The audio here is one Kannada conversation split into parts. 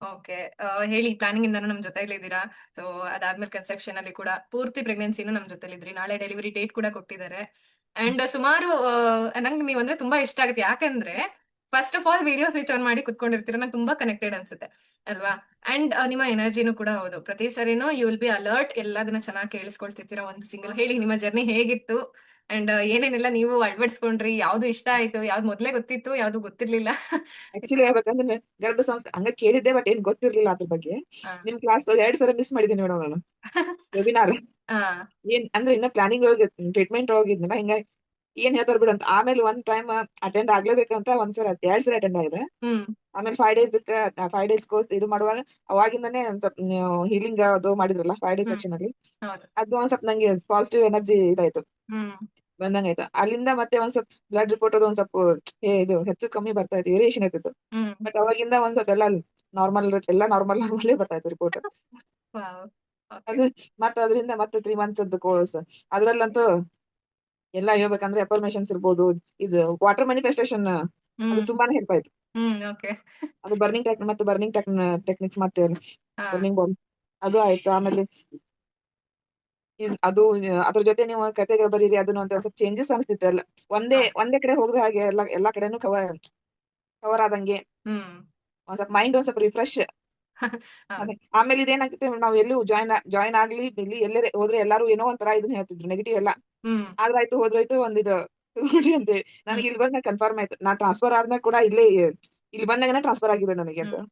ಓಕೆ. ಹೇಳಿ ಪ್ಲಾನಿಂಗ್ ಇಂದಾನು ನಮ್ ಜೊತೆಲಿದ್ದೀರಾ. ಸೊ ಅದಾದ್ಮೇಲೆ ಕನ್ಸೆಪ್ಷನ್ ಅಲ್ಲಿ ಕೂಡ ಪೂರ್ತಿ ಪ್ರೆಗ್ನೆನ್ಸಿನೂ ನಮ್ ಜೊತೆಲಿದ್ರಿ. ನಾಳೆ ಡೆಲಿವರಿ ಡೇಟ್ ಕೂಡ ಕೊಟ್ಟಿದ್ದಾರೆ. ಅಂಡ್ ಸುಮಾರು ನಂಗೆ ನೀವಂದ್ರೆ ತುಂಬಾ ಇಷ್ಟ ಆಗುತ್ತೆ. ಯಾಕಂದ್ರೆ first of all video switch on ಮಾಡಿ ಕುತ್ಕೊಂಡಿರ್ತೀರ. ನಂಗೆ ತುಂಬಾ ಕನೆಕ್ಟೆಡ್ ಅನ್ಸುತ್ತೆ ಅಲ್ವಾ? ಅಂಡ್ ನಿಮ್ಮ ಎನರ್ಜಿನೂ ಕೂಡ ಹೌದು. ಪ್ರತಿ ಸರಿನೂ ಯು ವಿಲ್ ಬಿ ಅಲರ್ಟ್. ಎಲ್ಲದನ್ನ ಚೆನ್ನಾಗಿ ಕೇಳಿಸ್ಕೊಳ್ತಿರ್ತೀರಾ. ಒಂದು ಸಿಂಗಲ್ ಹೇಳಿ ನಿಮ್ಮ ಜರ್ನಿ ಹೇಗಿತ್ತು? ಅಂಡ್ ಏನೇನೆಲ್ಲ ನೀವು ಅಳವಡಿಸ್ಕೊಂಡ್ರಿ? ಯಾವ್ದು ಇಷ್ಟ ಆಯ್ತು? ಯಾವ್ದು ಮೊದ್ಲೇ ಗೊತ್ತಿತ್ತು? ಯಾವ್ದು ಗೊತ್ತಿರ್ಲಿಲ್ಲ? ಆಕ್ಚುಲಿ ಹೇಳ್ಬೇಕಂದ್ರೆ ಗರ್ಭ ಸಂಸ್ಥೆ ಹಂಗ ಕೇಳಿದ್ದೆ, ಬಟ್ ಏನ್ ಗೊತ್ತಿರ್ಲಿಲ್ಲ ಅದ್ರ ಬಗ್ಗೆ. ಹಾ. ನಿಮ್ ಕ್ಲಾಸ್ 2 ಸಲ ಮಿಸ್ ಮಾಡಿದ್ದೀನಿ ಮೇಡಮ್ ನಾನು ವೆಬಿನಾರ್. ಹಾ. ಏನ್ ಅಂದ್ರೆ ಇನ್ನ ಪ್ಲಾನಿಂಗ್ ಒಳಗೆ ಟ್ರೀಟ್ಮೆಂಟ್ ಹೋಗಿದ್ನಲ್ಲ, ಹಿಂಗಾಗಿ ಏನ್ ಹೇಳ್ತಾರ ಬಿಡು ಅಂತ. ಆಮೇಲೆ ಒಂದ್ ಟೈಮ್ ಅಟೆಂಡ್ ಆಗ್ಲೇಬೇಕಂತ 2 ಸಲ ಅಟೆಂಡ್ ಆಗಿದೆ. ಹ್ಮ್. ಆಮೇಲೆ 5 ಡೇಸ್ ಕೋರ್ಸ್ ಇದು ಮಾಡುವಾಗ ಅವಾಗಿಂದಾನೇ ಒಂದ್ ಸ್ವಲ್ಪ ಹೀಲಿಂಗ್ ಅದು ಮಾಡಿದ್ರಲ್ಲ 5 ಡೇಸ್ ಹ್ಮ್. ಸೆಕ್ಷನ್ ಅಲ್ಲಿ. ಹೌದು. ಅದು ಒಂದ್ ಸ್ವಲ್ಪ ನಂಗೆ ಪಾಸಿಟಿವ್ ಎನರ್ಜಿ ಇದಾಯ್ತು, ಹ್ಮ್. ಬಂದಂಗಾಯ್ತು. ಅಲ್ಲಿಂದ ಮತ್ತೆ ಒಂದ್ ಸ್ವಲ್ಪ ಬ್ಲಡ್ ರಿಪೋರ್ಟ್ ಅದು ಒಂದ್ ಸ್ವಲ್ಪ ಇದು ಹೆಚ್ಚು ಕಮ್ಮಿ ಬರ್ತಾ ಇತ್ತು, ವೇರಿಯೇಷನ್ ಇರ್ತಿತ್ತು. ಹ್ಮ್. ಬಟ್ ಅವಾಗಿಂದ ಒಂದ್ ಸ್ವಲ್ಪ ಎಲ್ಲ ನಾರ್ಮಲ್ ನಾರ್ಮಲೇ ಬರ್ತಾ ಇತ್ತು ರಿಪೋರ್ಟ್. ವಾವ್! ಓಕೆ. ಅದು ಮತ್ತೆ ಅದರಿಂದ ಮತ್ತೆ 3 ಮಂತ್ಸ್ ಕೋರ್ಸ್. ಅದ್ರಲ್ಲಂತೂ ಎಲ್ಲ ಹೇಳ್ಬೇಕಂದ್ರೆ ಅಫರ್ಮೇಶನ್ಸ್ ಇರ್ಬೋದು, ಇದು ವಾಟರ್ ಮ್ಯಾನಿಫೆಸ್ಟೇಷನ್ ಅದು ಹ್ಮ್. ತುಂಬಾನೇ ಹೆಲ್ಪ್ ಆಯ್ತು. ಓಕೆ. ಅದು ಬರ್ನಿಂಗ್ ಟೆಕ್ನಿಕ್ಸ್ ಮತ್ತೆ ಹಾ. ಬರ್ನಿಂಗ್ ಬಾಲ್ ಅದು ಆಯ್ತು. ಆಮೇಲೆ ಅದು ಅದ್ರ ಜೊತೆ ನೀವು ಕತೆಗಳು ಬರೀರಿ, ಅದನ್ನ ಒಂದ್ ಸ್ವಲ್ಪ ಚೇಂಜಸ್ ಅನಿಸ್ತಿತ್ತು ಎಲ್ಲ. ಒಂದೇ ಹೌದು. ಒಂದೇ ಕಡೆ ಹೋಗದ ಹಾಗೆ ಎಲ್ಲಾ ಕಡೆನೂ ಕವರ್ ಆದಂಗೆ ಹ್ಮ್. ಒಂದ್ ಸ್ವಲ್ಪ ಮೈಂಡ್ ಒಂದ್ ಸ್ವಲ್ಪ ರಿಫ್ರೆಶ್. ಹೌದು. ಅದೇ ಆಮೇಲೆ ಇದೇನಾಗುತ್ತೆ, ನಾವ್ ಎಲ್ಲೂ ಜಾಯ್ನ್ ಆಗ್ಲಿ ಇಲ್ಲಿ ಎಲ್ಲೇ ಹೋದ್ರೆ ಎಲ್ಲಾರು ಏನೋ ಒಂಥರ ಇದನ್ನ ಹೇಳ್ತಿದ್ರು, ನೆಗೆಟಿವ್ ಎಲ್ಲ. ಹ್ಮ್. ಆದ್ರಾಯ್ತು ಹೋದ್ರಾಯ್ತು ಒಂದಿದು ತಗೊಳ್ರಿ ಅಂತ ಹೇಳಿ ಹ್ಮ್. ನನಗೆ ಇಲ್ಲಿ ಬಂದಾಗ ಕನ್ಫರ್ಮ್ ಆಯ್ತು. ನಾ ಟ್ರಾನ್ಸ್ಫರ್ ಆದ್ಮೇಲೆ ಕೂಡ ಇಲ್ಲಿ ಬಂದಾಗ ಟ್ರಾನ್ಸ್ಫರ್ ಆಗಿದೆ ನನಗೆ ಅಂತ. ಹ್ಮ್.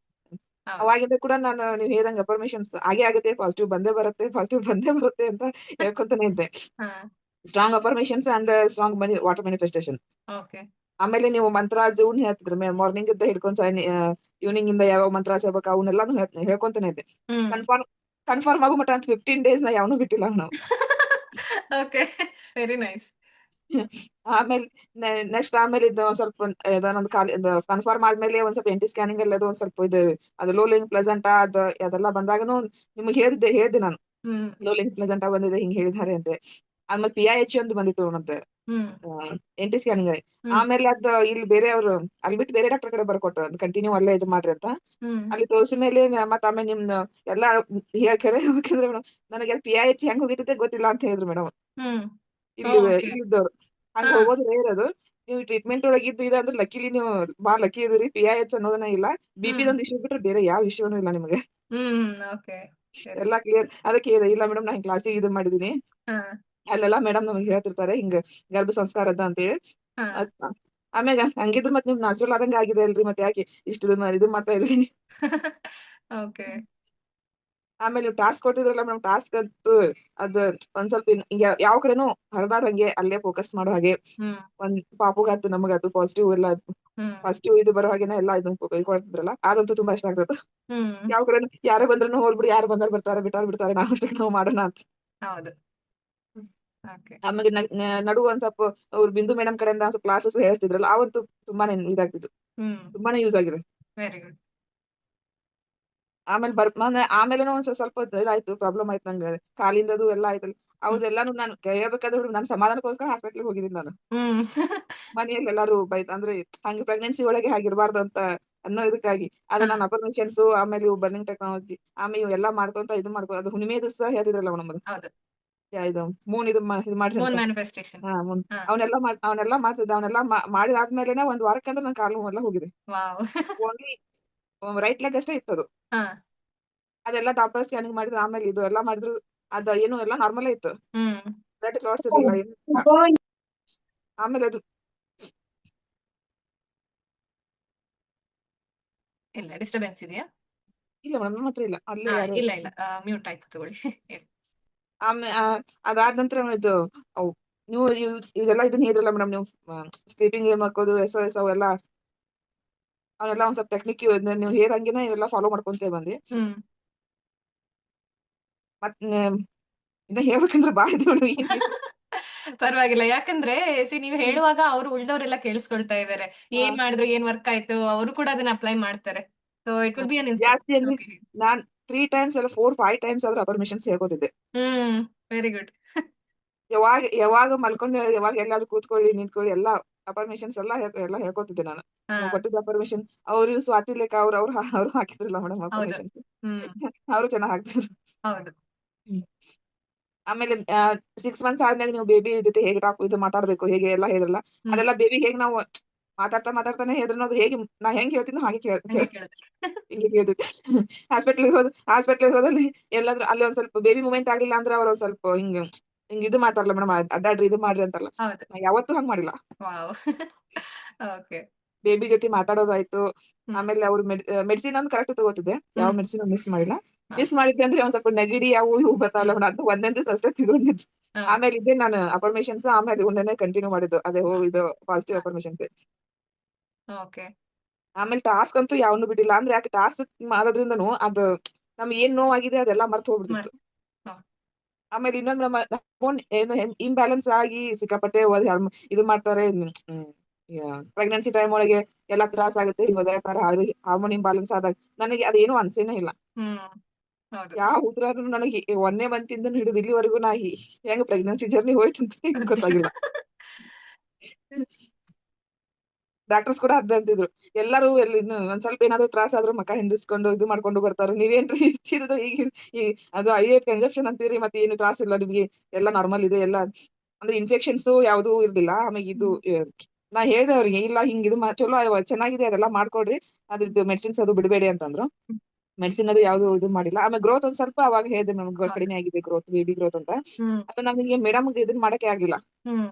ಹೌದು. ಅವಾಗಿಂದ ಕೂಡ ನಾನು ನೀವ್ ಹೇಳ್ದಂಗ ಅಫರ್ಮೇಶನ್ಸ್ ಆಗೇ ಆಗುತ್ತೆ, ಪಾಸಿಟಿವ್ ಬಂದೇ ಬರುತ್ತೆ ಅಂತ ಹೇಳ್ಕೊಂತಾನೆ ಇದ್ದೆ. ಹಾ. Strong affirmations and strong water manifestation. Okay. ಆಮೇಲೆ ನೀವು ಮಂತ್ರಾಸ್ ಇವ್ನ ಹೇಳ್ತಿದ್ರು, ಮಾರ್ನಿಂಗ್ ಇದ್ದ ಹಿಡ್ಕೊಂಡ್ ಈವ್ನಿಂಗ್ ಇಂದ ಯಾವ ಮಂತ್ರಾಸ್ ಹೇಳ್ಬೇಕು ಅವನ್ನೆಲ್ಲಾನು ಹೇಳ್ಕೊಂತಾನೆ ಇದ್ದೆ. ಹ್ಮ್. ಕನ್ಫರ್ಮ್ ಕನ್ಫರ್ಮ್ ಆಗೋ ಮಟ ಅಂತ 15 ಡೇಸ್ ನಾ ಯಾವನು ಬಿಟ್ಟಿಲ್ಲ ನಾವು. ಓಕೆ. Very nice. ಆಮೇಲೆ ನೆಕ್ಸ್ಟ್ ಆಮೇಲೆ ಇದು ಒಂದ್ ಸ್ವಲ್ಪ ಇದನ್ನೊಂದು ಖಾಲಿ ಕನ್ಫರ್ಮ್ ಆದ್ಮೇಲೆ ಒಂದ್ ಸ್ವಲ್ಪ ಎಂಟಿ ಸ್ಕ್ಯಾನಿಂಗ್ ಎಲ್ಲ ಅದು ಒಂದ್ ಸ್ವಲ್ಪ ಇದು ಅದು ಲೋ ಲಿಂಕ್ ಪ್ಲೆಸೆಂಟ್ ಅದೆಲ್ಲ ಬಂದಾಗನು ನಿಮ್ಗೆ ಹೇಳ್ದೆ ನಾನು. ಹ್ಮ್. ಲೋ ಲಿಂಕ್ ಪ್ಲೆಸೆಂಟ್ ಬಂದಿದೆ ಹಿಂಗ್ ಹೇಳಿದ್ದಾರೆ ಅಂತೆ. ಆಮೇಲೆ PIH ಒಂದು ಬಂದಿತ್ತು ಮತ್ತೆ ಹ್ಮ್. ಎಂಟಿ ಸ್ಕ್ಯಾನಿಂಗ್ ಆಗಿ. ಹ್ಮ್. ಆಮೇಲೆ ಅದು ಇಲ್ಲಿ ಬೇರೆ ಅವರು ಅಲ್ಲಿ ಬಿಟ್ಟು ಬೇರೆ ಡಾಕ್ಟರ್ ಕಡೆ ಬರ್ಕೊಟ್ರು, ಅದು ಕಂಟಿನ್ಯೂ ಅಲ್ಲೇ ಇದು ಮಾಡ್ರಿ ಅಂತ. ಹ್ಮ್. ಅಲ್ಲಿ ತೋರ್ಸಿದ ಮೇಲೆ ಮತ್ತೆ ಆಮೇಲೆ ನಿಮ್ದು ಎಲ್ಲಾ ಹೇಳ್ಕರೆ ಯಾಕಂದ್ರೆ ಮೇಡಮ್ ನನಗೆ PIH ಹೆಂಗ್ ಹೋಗಿದ್ದೆ ಗೊತ್ತಿಲ್ಲ ಅಂತ ಹೇಳಿದ್ರು ಮೇಡಮ್. ಹ್ಮ್. ಇಲ್ಲಿ ಓಕೆ. ಇಲ್ಲಿದ್ದವ್ರು ಹಂಗ ಹಾ. ಹೋಗೋದು ರೇರ್ ಅದು. ನೀವು ಟ್ರೀಟ್ಮೆಂಟ್ ಒಳಗೆ ಇದು ಅಂದ್ರೆ ಲಕ್ಕಿಲಿ ನೀವು ಬಾಳ ಲಕ್ಕಿ ಇದೀರಿ. PIH ಅನ್ನೋದನ್ನ ಇಲ್ಲ, ಹ್ಮ್. ಬಿಪಿದೊಂದು ಇಶ್ಯೂ ಬಿಟ್ರೆ ಬೇರೆ ಯಾವ ಇಶ್ಯೂನೂ ಇಲ್ಲ ನಿಮಗೆ. ಹ್ಮ್. ಓಕೆ. ವೆರಿ ಎಲ್ಲಾ ಕ್ಲಿಯರ್. ಅದಕ್ಕೆ ಇಲ್ಲ ಮೇಡಮ್ ನಾ ಕ್ಲಾಸಿಗೆ ಇದು ಮಾಡಿದೀನಿ, ಹಾ. ಅಲ್ಲೆಲ್ಲಾ ಮೇಡಮ್ ನಮಗೆ ಹೇಳ್ತಿರ್ತಾರೆ ಹಿಂಗ ಗರ್ಭ ಸಂಸ್ಕಾರದ ಅಂತೇಳಿ. ಹಾ. ಅದ್- ಆಮ್ಯಾಗ ಹಂಗಿದ್ರು ಮತ್ತೆ ನಿಮ್ ನ್ಯಾಚುರಲ್ ಆದಂಗ ಆಗಿದೆ ಅಲ್ರಿ, ಮತ್ತೆ ಯಾಕೆ ಇಷ್ಟು ಇದು ಮಾಡ್ತಾ ಇದ್ರಿ. ಓಕೆ. ಆಮೇಲೆ ನೀವು ಟಾಸ್ಕ್ ಕೊಟ್ಟಿದ್ರಲ್ಲ ಮೇಡಮ್, ಟಾಸ್ಕ್ ಅಂತೂ ಅದ್ ಒಂದ್ ಸ್ವಲ್ಪ ಯಾವ ಕಡೆನೂ ಹರಿದಾಡಂಗೆ ಅಲ್ಲೇ ಫೋಕಸ್ ಮಾಡೋ ಹಾಗೆ. ಹ್ಮ್. ಒಂದ್ ಪಾಪುಗಾತು ನಮಗಾತು ಪಾಸಿಟಿವ್ ಎಲ್ಲ ಹ್ಮ್. ಪಾಸಿಟಿವ್ ಇದು ಬರೋ ಹಾಗೇನೆ ಎಲ್ಲ ಇದು ಕೊಡ್ತಿದ್ರಲ್ಲ, ಅದಂತೂ ತುಂಬಾ ಇಷ್ಟ ಆಗ್ತದೆ. ಹ್ಮ್. ಯಾವ ಕಡೆ ಯಾರೇ ಬಂದ್ರು ಹೋಗ್ಬಿಡಿ, ಯಾರು ಬಂದ್ರೆ ಬರ್ತಾರೆ, ಬಿಟ್ಟಾರ ನಾವು ಅಷ್ಟೇ ನಾವು ಮಾಡೋಣ ಅಂತ. ಹೌದು. ಓಕೆ. ಆಮೇಲೆ ನಡು ಒಂದ್ ಸ್ವಲ್ಪ ಅವ್ರು ಬಿಂದು ಮೇಡಮ್ ಕಡೆಯಿಂದ ಒಂದ್ ಸ್ವಲ್ಪ ಕ್ಲಾಸಸ್ ಹೇಳ್ತಿದ್ರಲ್ಲ, ಅವಂತೂ ತುಂಬಾನೇ ಇದಾಗ್ತಿತ್ತು, ಹ್ಮ್. ತುಂಬಾನೇ ಯೂಸ್ ಆಗಿದೆ. Very good. ಆಮೇಲೆ ಒಂದ್ ಸ್ವಲ್ಪ ಇದಾಯ್ತು, ಪ್ರಾಬ್ಲಮ್ ಆಯ್ತು ನಂಗೆ ಕಾಲಿಂದದು ಎಲ್ಲ ಆಯ್ತಲ್ಲ. ಹ್ಮ್. ಅವ್ರೆಲ್ಲಾನು ನಾನು ಹೇಳ್ಬೇಕಾದ್ರೆ ನನ್ ಸಮಾಧಾನಕ್ಕೋಸ್ಕರ ಹಾಸ್ಪಿಟ್ಲಿಗೆ ಹೋಗಿದ್ದೀನಿ ನಾನು. ಹ್ಮ್. ಮನೆಯಲ್ಲಿ ಎಲ್ಲಾರು ಅಂದ್ರೆ ಹಂಗ ಪ್ರೆಗ್ನೆನ್ಸಿ ಒಳಗೆ ಹಾಗಿರ್ಬಾರ್ದು ಅಂತ ಅನ್ನೋ ಇದಕ್ಕಾಗಿ ಅದು ಹಾ. ನಾನು ಅಫರ್ಮೇಶನ್ಸ್ ಆಮೇಲೆ ಇವು ಬರ್ನಿಂಗ್ ಟೆಕ್ನಾಲಜಿ ಆಮೇಲೆ ಇವೆಲ್ಲ ಮಾಡ್ಕೊಂತ ಇದು ಮಾಡ್ಕೊ ಅದು ಹುಣ್ಣಿಮೆ ದಿವಸ ಹೇಳ್ತಿದ್ರಲ್ಲ ನಮ್ಮದು ಹೌದು. ಇದು ಮೂನ್ ಇದು ಮಾಡ್ರಿ ಮೂನ್ ಅಂತ. ಮ್ಯಾನಿಫೆಸ್ಟೇಷನ್. ಹಾ ಮುಂದ್ ಹಾ. ಅವನೆಲ್ಲ ಮಾಡ್ತಿದ್ದ, ಮಾಡಿದಾದ್ಮೇಲೆನೆ ಒಂದ್ ವಾರಕ್ಕಂದ್ರೆ ನನ್ ಕಾಲು ಎಲ್ಲ ಹೋಗಿದೆ. ವಾವ್! ಓನ್ಲಿ ರೈಟ್ ಲೆಗ್ ಅಷ್ಟೇ ಇತ್ತದು. ಹಾ. ಅದೆಲ್ಲ ಡಾಕ್ಟರ್ ಸ್ಕ್ಯಾನಿಂಗ್ ಮಾಡಿದ್ರು, ಆಮೇಲೆ ಇದು ಎಲ್ಲ ಮಾಡಿದ್ರು. ಅದ ಏನು ಎಲ್ಲ ನಾರ್ಮಲ್ ಇತ್ತು, ಹ್ಮ್. ಬ್ಲಡ್ ಕ್ಲಾಟ್ಸ್ ಇರಲಿಲ್ಲ ಏನು ಇಲ್ಲ. ಆಮೇಲೆ ಅದು ಇಲ್ಲ ಡಿಸ್ಟರ್ಬೆನ್ಸ್ ಇದೆಯಾ? ಇಲ್ಲ ಮೇಡಮ್ ನಮ್ಮ ಹತ್ರ ಇಲ್ಲ, ಅಲ್ಲೇ ಹಾ. ಯಾರು. ಇಲ್ಲ ಇಲ್ಲ. ಮ್ಯೂಟ್ ಆಯ್ತು ತಗೊಳ್ಳಿ. ಹೇಳಿ. ಆಮೇಲೆ ಅದಾದ ನಂತರ ಇದು ಅವು ನೀವು ಇದೆಲ್ಲ ಇದನ್ನ ಹೇಳಿದ್ರಲ್ಲ ಮೇಡಮ್ ನೀವು, ಸ್ಲೀಪಿಂಗ್ ಗೇಮ್ ಹಾಕೋದು SOS ಅವೆಲ್ಲ, ಅವನ್ನೆಲ್ಲ ಒಂದ್ ಸ್ವಲ್ಪ ಟೆಕ್ನಿಕ್ ನೀವು ಹೇಳಂಗಿನ ಇವೆಲ್ಲ ಫಾಲೋ ಮಾಡ್ಕೊಂತೇ ಬಂದಿ. ಹ್ಮ್. ಮತ್ ಇನ್ನ ಹೇಳ್ಬೇಕಂದ್ರೆ ಬಾಳ ಇದೆ ಮೇಡಮ್ ಏನ್. ಪರವಾಗಿಲ್ಲ. ಯಾಕಂದ್ರೆ ನೀವು ಹೇಳುವಾಗ ಅವ್ರು ಉಳ್ದವ್ರೆಲ್ಲ ಕೇಳಿಸ್ಕೊಳ್ತಾ ಇದಾರೆ. ಆ, ಏನ್ ಮಾಡಿದ್ರು, ಏನ್ ವರ್ಕ್ ಆಯ್ತು, ಅವರು ಕೂಡ ಅದನ್ನ ಅಪ್ಲೈ ಮಾಡ್ತಾರೆ. So it will be an ಜಾಸ್ತಿ ಇನ್ಸ್ಪಿರೇಷನ್. ಅಂದ್ರೆ ಓಕೆ. ನಾನ್ 3 ಟೈಮ್ಸ್ ಅಲ್ಲ 4-5 ಟೈಮ್ಸ್ ಆದ್ರೂ ಅಫರ್ಮೇಶನ್ಸ್ ಹೇಳ್ಕೊತಿದ್ದೆ. ಹ್ಮ್. Very good. ಯಾವಾಗ ಯಾವಾಗ ಮಲ್ಕೊಂಡು ಯಾವಾಗ ಎಲ್ಲಾದ್ರೂ ಕೂತ್ಕೊಳ್ಳಿ ನಿಂತ್ಕೊಳ್ಳಿ ಎಲ್ಲ ಅಫರ್ಮೇಷನ್ಸ್ ಎಲ್ಲ ಹೇಳ್ಕೊತಿದ್ದೆ ನಾನು. ಹಾ. ನೀವು ಕೊಟ್ಟಿದ್ದ ಅಫರ್ಮೇಷನ್ ಅವ್ರು ಸ್ವಾತಿ ಲೇಖ ಅವ್ರು ಹಾಕಿದ್ರಲ್ಲ ಮೇಡಮ್ ಹೌದು. ಅಫರ್ಮೇಷನ್ಸ್. ಹ್ಮ್. ಅವರು ಚೆನ್ನಾಗ್ ಹಾಕ್ತಿದ್ರು. ಹೌದು. ಹ್ಮ್. ಆಮೇಲೆ 6 ಮಂತ್ಸ್ ಆದ್ಮೇಲೆ ನೀವು ಬೇಬಿ ಜೊತೆ ಹೇಗೆ ಇದು ಮಾತಾಡ್ಬೇಕು ಹೇಗೆ ಎಲ್ಲ ಹೇಳಿದ್ರಲ್ಲ, ಹ್ಮ್. ಅದೆಲ್ಲ ಬೇಬಿ ಹೇಗೆ ನಾವು ಮಾತಾಡ್ತಾನೆ ಹೇಳಿದ್ರು ಅದು ಹೇಗೆ ನಾ ಹೆಂಗ್ ಹೇಳ್ತೀನೋ ಹಾಗೆ ಹಂಗೆ ಕೇಳುತ್ತೆ. ಹಿಂಗೆ ಕೇಳ್ತಿದ್ದೆ. ಹಾಸ್ಪಿಟ್ಲಿಗೆ ಹೋದಲ್ಲಿ ಎಲ್ಲಾದ್ರೂ ಅಲ್ಲಿ ಒಂದ್ ಸ್ವಲ್ಪ ಬೇಬಿ ಮೂವ್ಮೆಂಟ್ ಆಗ್ಲಿಲ್ಲ ಅಂದ್ರೆ ಅವ್ರು ಒಂದ್ ಸ್ವಲ್ಪ ಹಿಂಗ್ ಇದು ಮಾಡ್ತಾರಲ್ಲ ಮೇಡಮ್, ಅಡ್ಡಾಡ್ರಿ ಇದು ಮಾಡ್ರಿ ಅಂತಾರಲ್ಲ. ಹೌದು. ನಾ ಯಾವತ್ತೂ ಹಂಗ್ ಮಾಡಿಲ್ಲ. ವಾವ್! ಓಕೆ. ಬೇಬಿ ಜೊತೆ ಮಾತಾಡೋದಾಯ್ತು. ಹ್ಮ್. ಆಮೇಲೆ ಅವ್ರು ಮೆಡಿಸಿನ್ ಒಂದು ಕರೆಕ್ಟ್ ತಗೋತಿದ್ದೆ. ಯಾವ ಹ್ಮ್. ಮೆಡಿಸಿನ್ ಮಿಸ್ ಮಾಡಿಲ್ಲ. ಹಾ. ಮಿಸ್ ಮಾಡಿದ್ದೆ ಅಂದ್ರೆ ಒಂದ್ ಸ್ವಲ್ಪ ನೆಗಡಿ ಅವು ಇವು ಬರ್ತಾವಲ್ಲ ಮೇಡಮ್, ಅದು ಒಂದೇ ದಿವಸ ಅಷ್ಟೇ ತಗೊಂಡಿದ್ದು. ಹಾ. ಆಮೇಲೆ ಇದೇ ನಾನು ಅಫರ್ಮೇಷನ್ಸ್ ಆಮೇಲೆ ಇವ್ನನ್ನೇ ಕಂಟಿನ್ಯೂ ಮಾಡಿದ್ದು. ಅದೇ ಇದು ಪಾಸಿಟಿವ್ ಅಫರ್ಮೇಷನ್ಸ್. ಓಕೆ. ಆಮೇಲೆ ಆಮೇಲೆ ಟಾಸ್ಕ್ ಅಂತೂ ಯಾವನ್ನೂ ಬಿಟ್ಟಿಲ್ಲ. ಅಂದ್ರೆ ಯಾಕೆ ಟಾಸ್ಕ್ ಮಾಡೋದ್ರಿಂದನು ಅದು ನಮ್ಗೆ ಏನ್ ನೋವಾಗಿದೆ ಅದೆಲ್ಲ ಮರ್ತ್ ಹೋಗ್ಬಿಡ್ತಿತ್ತು. ಮತ್ ಹಾ. ಆಮೇಲೆ ಇನ್ನೊಂದು ನಮ್ಮ ಹಾರ್ಮೋನ್ ಏನು ಇಂಬ್ಯಾಲೆನ್ಸ್ ಆಗಿ ಸಿಕ್ಕಾಪಟ್ಟೆ ಇದು ಮಾಡ್ತಾರೆ. ಪ್ರೆಗ್ನೆನ್ಸಿ ಟೈಮ್ ಒಳಗೆ ಎಲ್ಲ ತ್ರಾಸ ಆಗುತ್ತೆ. ಹಿಂಗ್ ಒದಾಡ್ತಾರೆ. ಹಾರ್ಮೋನ್ ಇಂಬ್ಯಾಲೆನ್ಸ್ ಆದಾಗ ನನಗೆ ಅದೇನು ಅನ್ಸೇನೇ ಇಲ್ಲ. ಹ್ಮ್. ಹೌದು. ಯಾವ ಉತ್ತರಾನು ನನಗೆ 1ನೇ ಮಂತಿಂದ ಹಿಡಿದು ಇಲ್ಲಿವರೆಗೂ ಹೆಂಗ್ ಪ್ರೆಗ್ನೆನ್ಸಿ ಜರ್ನಿ ಹೋಯ್ತು ಅಂತ ಗೊತ್ತಾಗಿಲ್ಲ. ಡಾಕ್ಟರ್ಸ್ ಕೂಡ ಅದ್ ಅಂತಿದ್ರು. ಎಲ್ಲರೂ ಇನ್ನು ಒಂದ್ ಸ್ವಲ್ಪ ಏನಾದ್ರು ತ್ರಾಸ ಆದ್ರೂ ಮಕ ಹಿಂದಿಸ್ಕೊಂಡು ಇದು ಮಾಡ್ಕೊಂಡು ಬರ್ತಾರ. ನೀವೇನ್ರಿ ಇಷ್ಟಿರೋದು ಈಗ ಈ ಅದು IVF ಕನ್ಸೆಪ್ಷನ್ ಅಂತೀರಿ ಮತ್ತೆ ಏನು ತ್ರಾಸ ಇಲ್ಲ ನಿಮ್ಗೆ, ಎಲ್ಲ ನಾರ್ಮಲ್ ಇದೆ ಎಲ್ಲ. ಅಂದ್ರೆ ಇನ್ಫೆಕ್ಷನ್ಸ್ ಯಾವ್ದೂ ಇರ್ಲಿಲ್ಲ. ಆಮೇಲೆ ಇದು ಹ್ಮ್. ನಾ ಹೇಳ್ದೆ ಅವ್ರಿಗೆ ಇಲ್ಲ ಹಿಂಗ್ ಇದು ಚಲೋ ಚೆನ್ನಾಗಿದೆ ಅದೆಲ್ಲ ಮಾಡ್ಕೊಡ್ರಿ. ಅದ್ರದ್ದು ಮೆಡಿಸಿನ್ಸ್ ಅದು ಬಿಡಬೇಡಿ ಅಂತಂದ್ರು. ಹ್ಮ್. ಮೆಡಿಸಿನ್ ಅದು ಯಾವ್ದು ಇದು ಮಾಡಿಲ್ಲ. ಆಮೇಲೆ ಗ್ರೋತ್ ಒಂದ್ ಸ್ವಲ್ಪ ಅವಾಗ ಹೇಳ್ದೆ ನಮ್ಗೆ ಹೌದು. ಕಡಿಮೆ ಆಗಿದೆ ಗ್ರೋತ್, ಬೇಬಿ ಗ್ರೋತ್ ಅಂತ. ಹ್ಮ್. ಅದು ನನಗೆ ಮೇಡಮ್ ಇದನ್ ಮಾಡಕ್ಕೆ ಆಗಿಲ್ಲ. ಹ್ಮ್.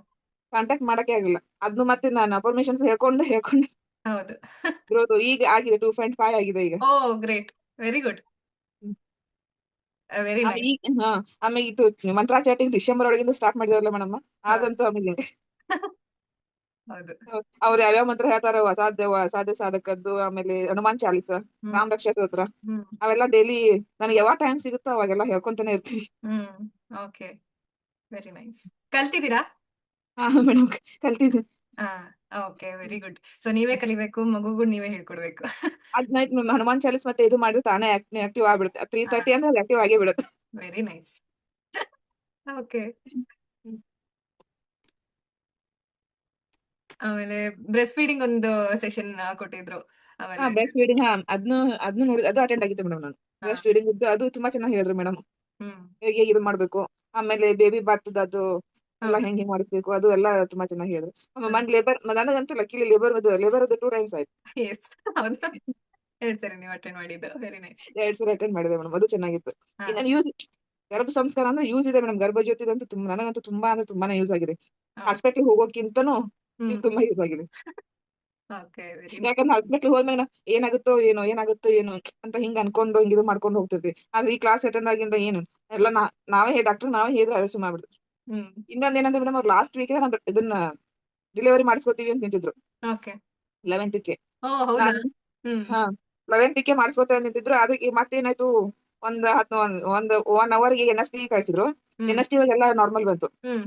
ಕಾಂಟ್ಯಾಕ್ಟ್ ಮಾಡಕ್ಕೆ ಆಗಿಲ್ಲ. ಅದ್ನು ಮತ್ತೆ ನಾನು ಅಫರ್ಮೇಷನ್ಸ್ ಹೇಳ್ಕೊಂಡು ಹೌದು. ಗ್ರೋತ್ ಈಗ ಆಗಿದೆ 2.5 ಆಗಿದೆ ಈಗ. ಓಹ್! ಗ್ರೇಟ್. Very good. ಹ್ಮ್. ವೆರಿ ಆಮೇಲೆ ನೈಸ್. ಆಮೇಲೆ ಇದು ಮಂತ್ರ ಚಾಟಿಂಗ್ ಡಿಸೆಂಬರ್ ಒಳಗಿಂದ ಸ್ಟಾರ್ಟ್ ಮಾಡಿದಾರಲ್ಲ ಮೇಡಮ್, ಹಾ. ಅದಂತೂ ಆಮೇಲೆ ಹೌದು. ಅವ್ರು ಯಾವ್ಯಾವ ಮಂತ್ರ ಹೇಳ್ತಾರೋ ಅಸಾಧ್ಯ ಸಾಧಕದ್ದು, ಆಮೇಲೆ ಹನುಮಾನ್ ಚಾಲೀಸ, ಹ್ಮ್. ರಾಮ್ ರಕ್ಷಾ ಸ್ತೋತ್ರ, ಹ್ಮ್. ಅವೆಲ್ಲ ಡೈಲಿ ನನಗೆ ಯಾವಾಗ ಟೈಮ್ ಸಿಗುತ್ತೋ ಅವಾಗೆಲ್ಲ ಹೇಳ್ಕೊಂತಾನೆ ಇರ್ತೀನಿ. ಹ್ಮ್. ಓಕೆ. Very nice. ಕಲ್ತಿದ್ದೀರಾ? ಹಾ ಮೇಡಮ್ ಕಲ್ತಿದ್ದೀನಿ. ಹಾ. ಓಕೆ. Very good. ಸೊ ನೀವೇ ಕಲಿಬೇಕು, ಮಗುಗೂ ನೀವೇ ಹೇಳ್ಕೊಡ್ಬೇಕು. ಅದ್ ನೈಟ್ ಹನುಮಾನ್ ಚಾಲೀಸ್ ಮತ್ತೆ ಇದು ಮಾಡಿದ್ರೆ ತಾನೇ ಆಕ್ಟಿವ್ ಆಗ್ಬಿಡುತ್ತೆ. ಹಾ. 3:30 ಅಂದ್ರೆ ಆಕ್ಟಿವ್ ಆಗೇ ಬಿಡುತ್ತೆ. Very nice. ಓಕೆ. ಹ್ಮ್. ಆಮೇಲೆ ಬ್ರೆಸ್ಟ್ ಫೀಡಿಂಗ್ ಒಂದು ಸೆಷನ್ ಕೊಟ್ಟಿದ್ರು. ಆಮೇಲೆ ಬ್ರೆಸ್ಟ್ ಫೀಡಿಂಗ್ ಅದ್ನು ನೋಡಿ ಅದು ಅಟೆಂಡ್ ಆಗಿದ್ದೆ ಮೇಡಮ್ ನಾನು. ಹಾ. ಬ್ರೆಸ್ಟ್ ಫೀಡಿಂಗ್ ಇದ್ದು ಅದು ತುಂಬಾ ಚೆನ್ನಾಗಿ ಹೇಳಿದ್ರು ಮೇಡಮ್. ಹ್ಮ್. ಹೇಗೆ ಇದು ಮಾಡ್ಬೇಕು, ಆಮೇಲೆ ಬೇಬಿ ಬಾತ್ದ್ ಅದು ಎಲ್ಲ ಹೌದು. ಹೆಂಗ್ ಮಾಡಿಸ್ಬೇಕು ಅದು ಎಲ್ಲ ತುಂಬಾ ಚೆನ್ನಾಗಿ ಹೇಳಿದ್ರು. ಹಾ. ಆಮೇಲೆ ನನಗಂತೂ ಲಕ್ಕಿಲಿ ಲೇಬರ್ 2 ಟೈಮ್ಸ್ ಆಯ್ತು. ಯೆಸ್. ಹೌದಾ? 2 ಸರಿ ನೀವು ಅಟೆಂಡ್ ಮಾಡಿದ್ದು. Very nice. 2 ಸರಿ ಅಟೆಂಡ್ ಮಾಡಿದೆ ಮೇಡಮ್. ಅದು ಚೆನ್ನಾಗಿತ್ತು. ಹಾ. ಇನ್ನು ಗರ್ಭ ಸಂಸ್ಕಾರ ಅಂದ್ರೆ ಯೂಸ್ ಇದೆ ಮೇಡಮ್. ಗರ್ಭ ಜ್ಯೋತಿದಂತೂ ನನಗಂತೂ ತುಂಬಾ ಅಂದ್ರೆ ತುಂಬಾನೇ ಯೂಸ್ ಆಗಿದೆ. ಹೌದು. ಹಾಸ್ಪಿಟಲ್ ಹೋಗೋಕ್ಕಿಂತನೂ ಇದು ಹ್ಮ್. ತುಂಬಾ ಯೂಸ್ ಆಗಿದೆ. ಓಕೆ. Very nice. ಯಾಕಂದ್ರೆ ಹಾಸ್ಪಿಟಲ್ ಹೋದ್ಮೇಲೆ ಏನಾಗುತ್ತೋ ಏನೋ ಅಂತ ಹಿಂಗ್ ಅನ್ಕೊಂಡು ಹಿಂಗ್ ಇದು ಮಾಡ್ಕೊಂಡು ಹೋಗ್ತಿರ್ತೀವಿ. ಆದ್ರೆ ಈ ಕ್ಲಾಸ್ ಅಟೆಂಡ್ ಆಗಿಂದ ಏನು ಎಲ್ಲ ಡಾಕ್ಟರ್ ನಾವೇ ಹೇಳಿದ್ರೆ ಅಳಿಸಿ ಮಾಡ್ಬಿಡ್ತೀವಿ. ಹ್ಮ್. ಇನ್ನೊಂದೇನಂದ್ರೆ ಮೇಡಮ್ ಅವ್ರು ಲಾಸ್ಟ್ ವೀಕ್ ನಾನು ಇದನ್ನ ಡೆಲಿವರಿ ಮಾಡಿಸ್ಕೊತೀವಿ ಅಂತ ನಿಂತಿದ್ರು ಓಕೆ. 11ಕ್ಕೆ. ಓಹ್! ಹೌದಾ? ನಾನು ಹ್ಮ್. ಹಾ 11ಕ್ಕೆ ಮಾಡಿಸ್ಕೊತೇವೆ ಅಂತ ನಿಂತಿದ್ರು. ಅದಕ್ಕೆ ಮತ್ತೇನಾಯ್ತು, ಒಂದು 1 ಅವರ್‌ಗೆ NST ಕಳ್ಸಿದ್ರು. ಹ್ಮ್. NST ಒಳಗೆ ಎಲ್ಲ ನಾರ್ಮಲ್ ಬಂತು. ಹ್ಮ್.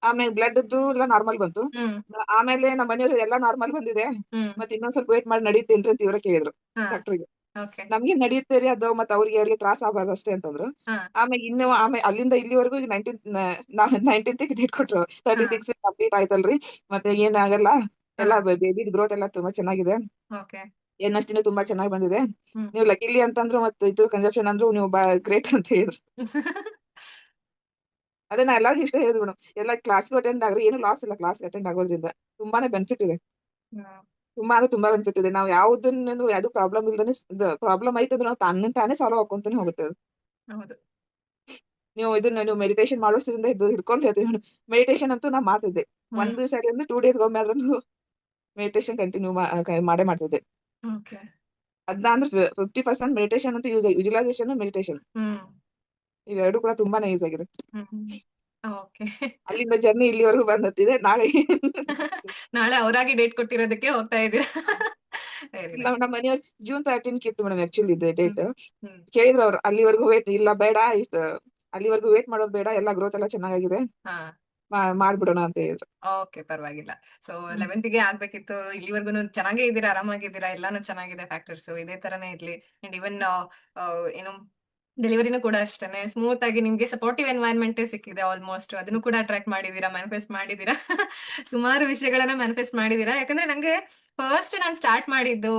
ಆಮೇಲೆ ಬ್ಲಡ್‌ದ್ದು ಎಲ್ಲ ನಾರ್ಮಲ್ ಬಂತು. ಹ್ಮ್. ಆಮೇಲೆ ನಮ್ಮ ಮನೆಯವರು ಎಲ್ಲ ನಾರ್ಮಲ್ ಬಂದಿದೆ. ಹ್ಮ್. ಮತ್ತೆ ಇನ್ನೊಂದ್ ಸ್ವಲ್ಪ ವೇಟ್ ಮಾಡಿ ನಡೆಯುತ್ತೇನ್ರಿ ಅಂತ ಇವ್ರೇ ಕೇಳಿದ್ರು ಹಾ. ಡಾಕ್ಟರ್‌ಗೆ. ಓಕೆ. ನಮ್ಗೆ ನಡೆಯುತ್ತೆ ರೀ ಅದು, ಮತ್ತೆ ಅವ್ರಿಗೆ ತ್ರಾಸ ಆಗ್ಬಾರ್ದು ಅಷ್ಟೇ ಅಂತಂದ್ರು. ಹಾ. ಆಮೇಲೆ ಅಲ್ಲಿಂದ ಇಲ್ಲಿವರೆಗೂ ಈಗ 19th ಡೇಟ್ ಕೊಟ್ರು. ಹಾ. 36 ಕಂಪ್ಲೀಟ್ ಆಯ್ತಲ್ರಿ. ಮತ್ತೆ ಏನಾಗಲ್ಲ. ಹಾ. ಎಲ್ಲ ಬೇಬಿ ಗ್ರೋತ್ ಎಲ್ಲ ತುಂಬಾ ಚೆನ್ನಾಗಿದೆ. ಓಕೆ. NSTನೂ ತುಂಬಾ ಚೆನ್ನಾಗಿ ಬಂದಿದೆ. ಹ್ಮ್. ನೀವು ಲಕ್ಕಿಲಿ ಅಂತಂದ್ರು ಮತ್ತೆ ಇದು ಕನ್ಸೆಪ್ಷನ್ ಅಂದ್ರು ನೀವು ಗ್ರೇಟ್ ಅಂತ ಹೇಳಿದ್ರು. ಅದೇ ನಾ ಎಲ್ಲರಿಗೂ ಇಷ್ಟ ಹೇಳಿದ್ರು ಮೇಡಮ್. ಎಲ್ಲ ಕ್ಲಾಸ್‌ಗೂ ಅಟೆಂಡ್ ಆಗ್ರಿ, ಏನು ಲಾಸ್ ಇಲ್ಲ ಕ್ಲಾಸ್‌ಗೆ ಅಟೆಂಡ್ ಆಗೋದ್ರಿಂದ. ತುಂಬಾನೇ ಬೆನಿಫಿಟ್ ಇದೆ. ಹ್ಮ್. ತುಂಬಾ ಅಂದ್ರೆ ತುಂಬಾ ಬೆನಿಫಿಟ್ ಇದೆ. ನಾವು ಯಾವ್ದು ಪ್ರಾಬ್ಲಮ್ ಇಲ್ದೇನೆ ಪ್ರಾಬ್ಲಮ್ ಐತಂದ್ರೆ ನಾವು ತಾನೇ ಸಾಲ್ವ್ ಆಕ್ಕೊಂತಾನೆ ಹೋಗುತ್ತೆ ಅದು. ಹೌದು. ನೀವು ಮೆಡಿಟೇಷನ್ ಮಾಡೋದ್ರಿಂದ ಹಿಡ್ಕೊಂಡು ಹೇಳ್ತೀನಿ ಮೇಡಮ್. ಮೆಡಿಟೇಷನ್ ಅಂತೂ ನಾ ಮಾಡ್ತಿದ್ದೆ. ಹ್ಮ್. 1 ಸರಿ ಅಂದ್ರೆ 2 ಡೇಸ್‌ಗೊಮ್ಮೆ ಆದ್ರೂ ಮೆಡಿಟೇಷನ್ ಕಂಟಿನ್ಯೂ ಮಾಡೇ ಮಾಡ್ತಿದ್ದೆ. ಓಕೆ. ಅದ್ನ ಅಂದ್ರೆ 50% ಮೆಡಿಟೇಷನ್ ಅಂತೂ ವಿಜುವಲೈಸೇಷನ್, ಮೆಡಿಟೇಷನ್ ಹ್ಮ್. ಇವೆರಡು ಕೂಡ ತುಂಬಾನೇ ಯೂಸ್ ಆಗಿದೆ. ಹ್ಮ್. ಓಕೆ. ಅಲ್ಲಿಂದ ಜರ್ನಿ ಇಲ್ಲಿವರೆಗೂ ಬಂದತ್ತಿದೆ. ನಾಳೆ ನಾಳೆ ಅವರಾಗಿ ಡೇಟ್ ಕೊಟ್ಟಿರೋದಕ್ಕೆ ಹೋಗ್ತಾ ಇದ್ದೀರಾ? ವೆರಿ ಇಲ್ಲ ನೈಸ್. ನಮ್ಮ ಮನೆಯವ್ರು ಜೂನ್ 13ಕ್ಕೆ ಇತ್ತು ಮೇಡಮ್ ಆಕ್ಚುಲಿ ಇದು ಹ್ಮ್. ಡೇಟ್. ಹ್ಮ್. ಕೇಳಿದ್ರು ಅವ್ರು ಅಲ್ಲಿವರೆಗೂ ಇಲ್ಲ ಬೇಡ ಅಲ್ಲಿವರೆಗೂ ವೇಟ್ ಮಾಡೋದು ಬೇಡ, ಎಲ್ಲ ಗ್ರೋತ್ ಎಲ್ಲ ಚೆನ್ನಾಗಿದೆ, ಹಾ. ಮಾಡ್ಬಿಡೋಣ ಅಂತ ಹೇಳಿದ್ರು. ಓಕೆ. ಪರವಾಗಿಲ್ಲ. ಸೊ ಹ್ಮ್. 11ಗೆ ಆಗ್ಬೇಕಿತ್ತು. ಇಲ್ಲಿವರೆಗೂನು ಚೆನ್ನಾಗೇ ಇದ್ದೀರಾ, ಆರಾಮಾಗಿದ್ದೀರಾ, ಎಲ್ಲಾನು ಚೆನ್ನಾಗಿದೆ ಫ್ಯಾಕ್ಟರ್ಸ್. ಇದೇ ತರನೇ ಇರ್ಲಿ. ಅಂಡ್ ಈವನ್ ಏನು ಡೆಲಿವರಿನೂ ಕೂಡ ಅಷ್ಟೇನೆ ಸ್ಮೂತ್ ಆಗಿ ನಿಮ್ಗೆ ಸಪೋರ್ಟಿವ್ ಎನ್ವೈರನ್ಮೆಂಟೇ ಸಿಕ್ಕಿದೆ ಆಲ್ಮೋಸ್ಟ್. ಅದನ್ನು ಕೂಡ ಅಟ್ರಾಕ್ಟ್ ಮಾಡಿದೀರಾ, ಮ್ಯಾನಿಫೆಸ್ಟ್ ಮಾಡಿದೀರಾ. ಸುಮಾರು ವಿಷಯಗಳನ್ನ ಮ್ಯಾನಿಫೆಸ್ಟ್ ಮಾಡಿದೀರಾ. ಯಾಕಂದ್ರೆ ನಂಗೆ ಫಸ್ಟ್ ನಾನು ಸ್ಟಾರ್ಟ್ ಮಾಡಿದ್ದು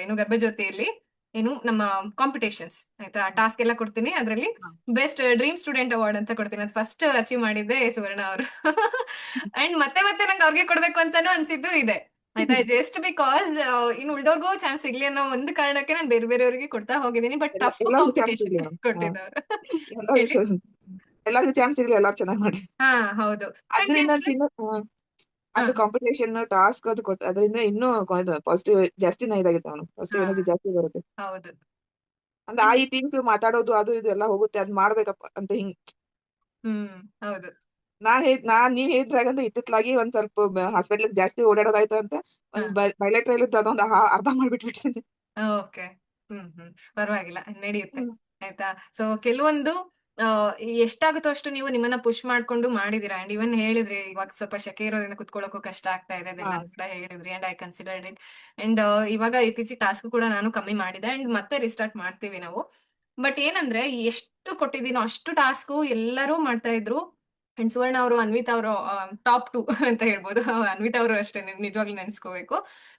ಏನು ಗರ್ಭಜ್ಯೋತಿಯಲ್ಲಿ ಏನು ನಮ್ಮ ಕಾಂಪಿಟೇಷನ್ಸ್ ಆಯ್ತಾ, ಟಾಸ್ಕ್ ಎಲ್ಲ ಕೊಡ್ತೀನಿ, ಅದರಲ್ಲಿ ಬೆಸ್ಟ್ ಡ್ರೀಮ್ ಸ್ಟೂಡೆಂಟ್ ಅವಾರ್ಡ್ ಅಂತ ಕೊಡ್ತೀನಿ. ಅದು ಫಸ್ಟ್ ಅಚೀವ್ ಮಾಡಿದ್ದೆ ಸುವರ್ಣ ಅವರು. ಅಂಡ್ ಮತ್ತೆ ಮತ್ತೆ ನಂಗೆ ಅವ್ರಿಗೆ ಕೊಡ್ಬೇಕು ಅಂತಾನು ಅನ್ಸಿದ್ದು ಇದೆ ಆಯ್ತಾ. ಜಸ್ಟ್ ಬಿಕಾಸ್ ಇನ್ನು ಉಳ್ದೋರ್ಗೂ ಚಾನ್ಸ್ ಸಿಗ್ಲಿ ಅನ್ನೋ ಒಂದು ಕಾರಣಕ್ಕೆ ನಾನು ಬೇರೆ ಬೇರೆಯವರಿಗೆ ಕೊಡ್ತಾ ಹೋಗಿದ್ದೀನಿ. ಬಟ್ ಟಫ್ ಎಲ್ಲರಿಗೂ ಚಾನ್ಸ್ ಕಾಂಪಿಟೇಷನ್ ಇರ್ಲಿ ಮೇಡಮ್. ಕೊಟ್ಟಿದ್ದವರು. ಹೇಳಿ. ಎಲ್ಲರಿಗೂ ಎಲ್ಲರಿಗೂ ಚಾನ್ಸ್ ಇರ್ಲಿ, ಎಲ್ಲಾರು ಚೆನ್ನಾಗಿ ಮಾಡಿ. ಹಾ, ಹೌದು. ಅದರಿಂದ ಕಂಟಿನ್ಯೂಸ್ಲಿ. ಇನ್ನೂ ಹಾ, ಅದು ಕಾಂಪಿಟೇಷನ್ ಟಾಸ್ಕ್ ಅದು ಅದರಿಂದ ಇನ್ನೂ ಪಾಸಿಟಿವ್ ಜಾಸ್ತಿನ ಇದಾಗುತ್ತೆ ಅವನು, ಪಾಸಿಟಿವ್ ಹಾ, ಎನರ್ಜಿ ಜಾಸ್ತಿ ಬರುತ್ತೆ. ಹೌದು. ಅಂದ್ರೆ And- ಈ ಥಿಂಗ್ಸ್ ಮಾತಾಡೋದು ಅದು ಇದು ಎಲ್ಲ ಹೋಗುತ್ತೆ, ಅದ್ ಮಾಡ್ಬೇಕಪ್ಪ ಅಂತ ಹಿಂಗ್. ಹೌದು. ನೀವ್ ಹೇಳಿದ್ರಾಗಂದ್ರೆ ಇತ್ತಿತ್ಲಾಗಿ ಒಂದ್ ಸ್ವಲ್ಪ ಹಾಸ್ಪಿಟ್ಲ್ ಜಾಸ್ತಿ ಓಡಾಡೋದಾಯ್ತು ಅಂತ ಹಾ, ಒಂದ್ ಬೈಲೆಟ್ರಲ್ ಇದ್ದು ಅದೊಂದು ಅರ್ಧ ಮಾಡ್ಬಿಟ್ಬಿಟ್ಟಿದ್ದೆ. ಓಕೆ. ಪರವಾಗಿಲ್ಲ, ನಡೆಯುತ್ತೆ. ಆಯ್ತಾ. ಸೊ ಕೆಲವೊಂದು ಆ, ಎಷ್ಟಾಗುತ್ತೋ ಅಷ್ಟು ನೀವು ನಿಮ್ಮನ್ನ ಪುಷ್ ಮಾಡ್ಕೊಂಡು ಮಾಡಿದೀರಾ. ಅಂಡ್ ಇವನ್ ಹೇಳಿದ್ರಿ ಇವಾಗ ಸ್ವಲ್ಪ ಶೆಕೆ ಇರೋದ್ರಿಂದ ಕುತ್ಕೊಳ್ಳೋಕ್ಕೂ ಕಷ್ಟ ಆಗ್ತಾ ಇದೆ, ಹಾ. ಅದೆಲ್ಲ ಕೂಡ ಹೇಳಿದ್ರಿ. And I considered it. And ಇವಾಗ ಇತ್ತೀಚೆಗೆ ಟಾಸ್ಕ್ ಕೂಡ ನಾನು ಕಮ್ಮಿ ಮಾಡಿದೆ. ಅಂಡ್ ಮತ್ತೆ ರಿಸ್ಟಾರ್ಟ್ ಮಾಡ್ತೀವಿ ನಾವು. ಬಟ್ ಏನಂದ್ರೆ ಎಷ್ಟು ಕೊಟ್ಟಿದ್ದೀನೋ ಅಷ್ಟು ಟಾಸ್ಕ್ ಎಲ್ಲರೂ ಮಾಡ್ತಾ ಇದ್ರು. ಅಂಡ್ ಸುವರ್ಣ ಅವರು, ಅನ್ವಿತಾ ಅವರು ಟಾಪ್ 2 ಅಂತ ಹೇಳ್ಬೋದು. ಅನ್ವಿತಾ ಅವರು ಅಷ್ಟೇ, ನಿಜವಾಗ್ಲೂ ನೆನ್ಸ್ಕೋಬೇಕು.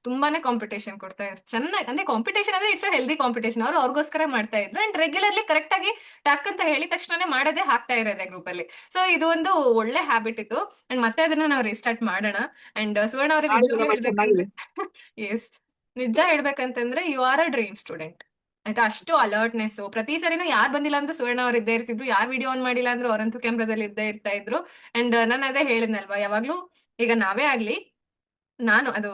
ತುಂಬಾನೇ ಕಾಂಪಿಟೇಷನ್ ಕೊಡ್ತಾ ಇದ್ರು. ಚೆನ್ನಾಗಿ ಅಂದ್ರೆ ಕಾಂಪಿಟೇಷನ್ ಅಂದ್ರೆ ಇಟ್ಸ್ ಹೆಲ್ದಿ ಕಾಂಪಿಟೇಷನ್. ಅವ್ರು ಅವ್ರಿಗೋಸ್ಕರ ಮಾಡ್ತಾ ಇದ್ರು. ಅಂಡ್ ರೆಗ್ಯುಲರ್ಲಿ ಕರೆಕ್ಟ್ ಆಗಿ ಟಕ್ ಅಂತ ಹೇಳಿದ ತಕ್ಷಣನೇ ಮಾಡೋದೇ ಹಾಕ್ತಾ ಇರೋದೆ ಗ್ರೂಪ್ ಅಲ್ಲಿ. ಸೊ ಇದು ಒಂದು ಒಳ್ಳೆ ಹ್ಯಾಬಿಟ್ ಇತ್ತು. ಅಂಡ್ ಮತ್ತೆ ಅದನ್ನ ನಾವು ರಿಸ್ಟಾರ್ಟ್ ಮಾಡೋಣ. ಅಂಡ್ ಸುವರ್ಣ ಅವ್ರಿಗೆ ಮಾಡಿ ನಿಜವಾಗ್ಲೂ ಮೇಡಮ್, ಅದು ಹೇಳ್ಬೇಕಂದ್ರೆ, ಚೆನ್ನಾಗಿದೆ. ಎಸ್, ನಿಜ ಹೇಳ್ಬೇಕಂತಂದ್ರೆ you are a dream student ಆಯ್ತಾ. ಅಷ್ಟು ಅಲರ್ಟ್ನೆಸ್. ಪ್ರತಿ ಸರಿನೂ ಯಾರು ಬಂದಿಲ್ಲ ಅಂದ್ರೂ ಸುವರ್ಣ ಅವ್ರು ಇದ್ದೇ ಇರ್ತಿದ್ರು, ಯಾರು ವಿಡಿಯೋ ಆನ್ ಮಾಡಿಲ್ಲ ಅಂದ್ರೂ ಅವರಂತೂ ಕ್ಯಾಮ್ರಾದಲ್ಲಿ ಇದ್ದೇ ಇರ್ತಾ ಇದ್ರು. ಅಂಡ್ ನಾನು ಅದೇ ಹೇಳಿದ್ನಲ್ವಾ, ಯಾವಾಗ್ಲೂ ಈಗ ನಾವೇ ಆಗ್ಲಿ, ನಾನು ಅದು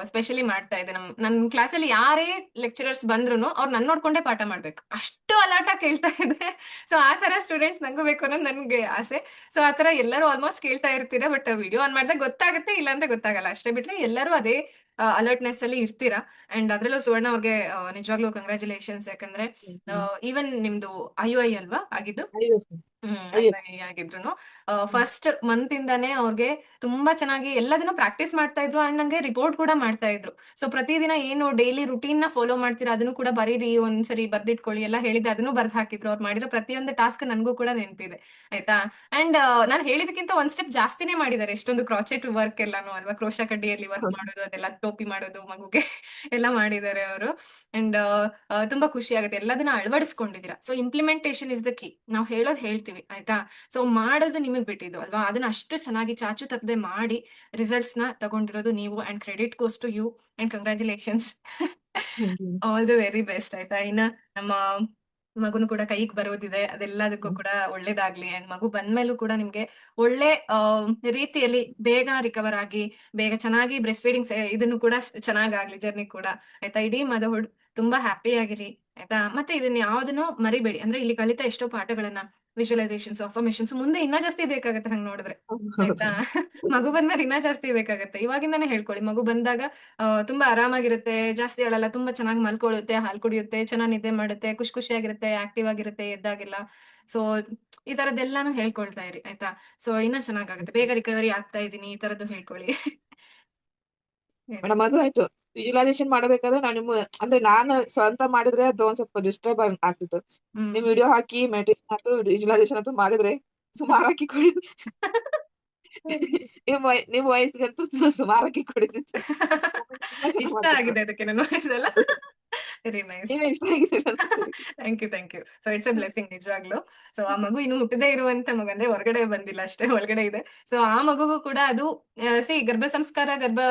ಸ್ಪೆಷಲಿ ಮಾಡ್ತಾ ಇದ್ದೆ. ನನ್ನ ಕ್ಲಾಸಲ್ಲಿ ಯಾರೇ ಲೆಕ್ಚರರ್ಸ್ ಬಂದ್ರು ಅವ್ರು ನನ್ ನೋಡ್ಕೊಂಡೇ ಪಾಠ ಮಾಡ್ಬೇಕು, ಅಷ್ಟು ಅಲರ್ಟ್ ಆಗಿ ಕೇಳ್ತಾ ಇದೆ. ಸೊ ಆ ತರ ಸ್ಟೂಡೆಂಟ್ಸ್ ನಂಗೂ ಬೇಕು ಅನ್ನೋದು ನನ್ಗೆ ಆಸೆ. ಸೊ ಆ ತರ ಎಲ್ಲರೂ ಆಲ್ಮೋಸ್ಟ್ ಕೇಳ್ತಾ ಇರ್ತೀರಾ. ಬಟ್ ವಿಡಿಯೋ ಆನ್ ಮಾಡಿದಾಗ ಗೊತ್ತಾಗುತ್ತೆ, ಇಲ್ಲ ಅಂದ್ರೆ ಗೊತ್ತಾಗಲ್ಲ ಅಷ್ಟೇ. ಬಿಟ್ರೆ ಎಲ್ಲರೂ ಅದೇ ಅಲರ್ಟ್ನೆಸ್ ಅಲ್ಲಿ ಇರ್ತೀರಾ. ಅಂಡ್ ಅದ್ರಲ್ಲೂ ಸುವರ್ಣ ಅವ್ರಿಗೆ ನಿಜವಾಗ್ಲೂ ಕಂಗ್ರಾಚುಲೇಷನ್ಸ್. ಯಾಕಂದ್ರೆ ಈವನ್ ನಿಮ್ದು IUI ಅಲ್ವಾ ಆಗಿದ್ದು? ಅಯ್ಯೋ ಅಯ್ಯೋ. IUI ಆಗಿದ್ರು ಫಸ್ಟ್ ಮಂತ್ ಇಂದಾನೇ ಅವ್ರಿಗೆ ತುಂಬಾ ಚೆನ್ನಾಗಿ ಎಲ್ಲದನ್ನು ಪ್ರಾಕ್ಟೀಸ್ ಮಾಡ್ತಾ ಇದ್ರು. ಅಂಡ್ ನಂಗೆ ರಿಪೋರ್ಟ್ ಕೂಡ ಮಾಡ್ತಾ ಇದ್ರು. ಸೊ ಪ್ರತಿದಿನ ಏನು ಡೈಲಿ ರುಟೀನ್ ನ ಫಾಲೋ ಮಾಡ್ತೀರಾ ಅದನ್ನು ಕೂಡ ಬರೀರಿ, ಒಂದ್ಸರಿ ಬರ್ದಿಟ್ಕೊಳ್ಳಿ ಎಲ್ಲ ಹೇಳಿದ್ದೆ, ಅದನ್ನು ಬರ್ದ್ ಹಾಕಿದ್ರು. ಅವ್ರು ಮಾಡಿರೋ ಪ್ರತಿಯೊಂದು ಟಾಸ್ಕ್ ನನ್ಗೂ ಕೂಡ ನೆನಪಿದೆ ಆಯ್ತಾ. ಅಂಡ್ ನಾನು ಹೇಳಿದಕ್ಕಿಂತ ಒಂದ್ ಸ್ಟೆಪ್ ಜಾಸ್ತಿನೇ ಮಾಡಿದ್ದಾರೆ. ಎಷ್ಟೊಂದು ಕ್ರಾಚೆಟ್ ವರ್ಕ್ ಎಲ್ಲಾನು ಅಲ್ವಾ, ಕ್ರೋಶ ಕಡ್ಡಿಯಲ್ಲಿ ವರ್ಕ್ ಮಾಡೋದು, ಅದೆಲ್ಲ ಟೋಪಿ ಮಾಡೋದು ಮಗುಗೆ ಎಲ್ಲ ಮಾಡಿದ್ದಾರೆ ಅವರು. ಅಂಡ್ ತುಂಬಾ ಖುಷಿ ಆಗುತ್ತೆ, ಎಲ್ಲದನ್ನ ಅಳವಡಿಸ್ಕೊಂಡಿದ್ದೀರಾ. So implementation is the key. ನಾವು ಹೇಳೋದು ಹೇಳ್ತೀವಿ ಆಯ್ತಾ. ಸೊ ಮಾಡೋದು ನಿಮಗ್ ಬಿಟ್ಟಿದ್ದು ಅಲ್ವಾ, ಅದನ್ನ ಅಷ್ಟು ಚೆನ್ನಾಗಿ ಚಾಚು ತಪ್ಪದೆ ಮಾಡಿ ರಿಸಲ್ಟ್ಸ್ ನ ತಗೊಂಡಿರೋದು ನೀವು. And credit goes to you. And congratulations. All the very best ಆಯ್ತಾ. ಇನ್ನ ನಮ್ಮ ಮಗುನು ಕೂಡ ಕೈಗೆ ಬರೋದಿದೆ, ಅದೆಲ್ಲದಕ್ಕೂ ಕೂಡ ಒಳ್ಳೇದಾಗ್ಲಿ. ಅಂಡ್ ಮಗು ಬಂದ್ಮೇಲೂ ಕೂಡ ನಿಮ್ಗೆ ಒಳ್ಳೆ ರೀತಿಯಲ್ಲಿ ಬೇಗ ರಿಕವರ್ ಆಗಿ ಬೇಗ ಚೆನ್ನಾಗಿ ಬ್ರೆಸ್ಟ್ ಫೀಡಿಂಗ್ ಇದನ್ನು ಕೂಡ ಚೆನ್ನಾಗಾಗ್ಲಿ ಜರ್ನಿ ಕೂಡ ಆಯ್ತಾ. ಇಡೀ ಮದರ್ಹುಡ್ ತುಂಬಾ ಹ್ಯಾಪಿ ಆಗಿರಿ ಆಯ್ತಾ. ಮತ್ತೆ ಇದನ್ನ ಯಾವ್ದನ್ನು ಮರಿಬೇಡಿ. ಅಂದ್ರೆ ಇಲ್ಲಿ ಕಲಿತ ಎಷ್ಟೋ ಪಾಠಗಳನ್ನ, ವಿಜುವಲೈಸೇಷನ್ಸ್, ಅಫರ್ಮೇಷನ್ಸ್ ಮುಂದೆ ಇನ್ನ ಜಾಸ್ತಿ ಬೇಕಾಗತ್ತೆ ಹಂಗ್ ನೋಡಿದ್ರೆ ಆಯ್ತಾ. ಮಗು ಬಂದ್ಮೇಲೆ ಇನ್ನ ಜಾಸ್ತಿ ಬೇಕಾಗತ್ತೆ. ಇವಾಗಿಂದಾನೇ ಹೇಳ್ಕೊಳ್ಳಿ, ಮಗು ಬಂದಾಗ ತುಂಬಾ ಆರಾಮಾಗಿರುತ್ತೆ, ಜಾಸ್ತಿ ಅಳಲ್ಲ, ತುಂಬಾ ಚೆನ್ನಾಗಿ ಮಲ್ಕೊಳ್ಳುತ್ತೆ, ಹಾಲು ಕುಡಿಯುತ್ತೆ, ಚೆನ್ನಾಗಿ ನಿದ್ದೆ ಮಾಡುತ್ತೆ, ಖುಷಿಯಾಗಿರುತ್ತೆ, ಆಕ್ಟಿವ್ ಆಗಿರುತ್ತೆ ಎದ್ದಾಗೆಲ್ಲ. ಸೊ ಈ ತರದ್ದೆಲ್ಲಾನು ಹೇಳ್ಕೊಳ್ತಾ ಇರಿ ಆಯ್ತಾ. ಸೊ ಇನ್ನ ಚೆನ್ನಾಗಾಗುತ್ತೆ, ಬೇಗ ರಿಕವರಿ ಆಗ್ತಾ ಇದೀನಿ ಈ ತರದ್ದು ಹೇಳ್ಕೊಳ್ಳಿ. ಹೇಳಿ. ಮೇಡಮ್ ಅದು ಆಯ್ತು. ವಿಜುವಲೈಸೇಷನ್ ಮಾಡಬೇಕಾದ್ರೆ ಅಂದ್ರೆ ನಾನು ಸ್ವಂತ ಮಾಡಿದ್ರೆ ಅದು ಒಂದ್ ಸ್ವಲ್ಪ ಡಿಸ್ಟರ್ಬ್ ಆಗ್ತಿತ್ತು. ಹ್ಮ್. ನಿಮ್ ವಿಡಿಯೋ ಹಾಕಿ ಮೆಡಿಟೇಷನ್ ಆಯ್ತು, ವಿಜುವಲೈಸೇಷನ್ ಅಂತೂ ಮಾಡಿದ್ರೆ ಸುಮಾರು ಹಾಕಿ ಕೊಡಿ. ನಿಮ್ ವಯಸ್ಸಿಗಂತೂ ಸುಮಾರು ಹಾಕಿ ಕೊಡಿದ್ರಿ. ತುಂಬಾ ಚೆನ್ನಾಗಿ ಇಷ್ಟ ಮಾಡ್ತಿದ್ರು. ಆಗಿದೆ ಅದಕ್ಕೆ ನನ್ನ ವಾಯ್ಸೆಲ್ಲ. Very nice. ನೀವೇ ಇಷ್ಟ ಆಗಿದೆ ಅನ್ಸುತ್ತೆ. Thank you. So it's a blessing ನಿಜವಾಗ್ಲು. ಸೊ ಆ ಮಗು ಇನ್ನು ಹುಟ್ಟದೇ ಇರುವಂತ ಮಗು, ಅಂದ್ರೆ ಹೊರಗಡೆ ಬಂದಿಲ್ಲ ಅಷ್ಟೇ, ಒಳಗಡೆ ಇದೆ. ಸೊ ಆ ಮಗುಗೂ ಕೂಡ ಅದು ಗರ್ಭ ಸಂಸ್ಕಾರ, ಗರ್ಭ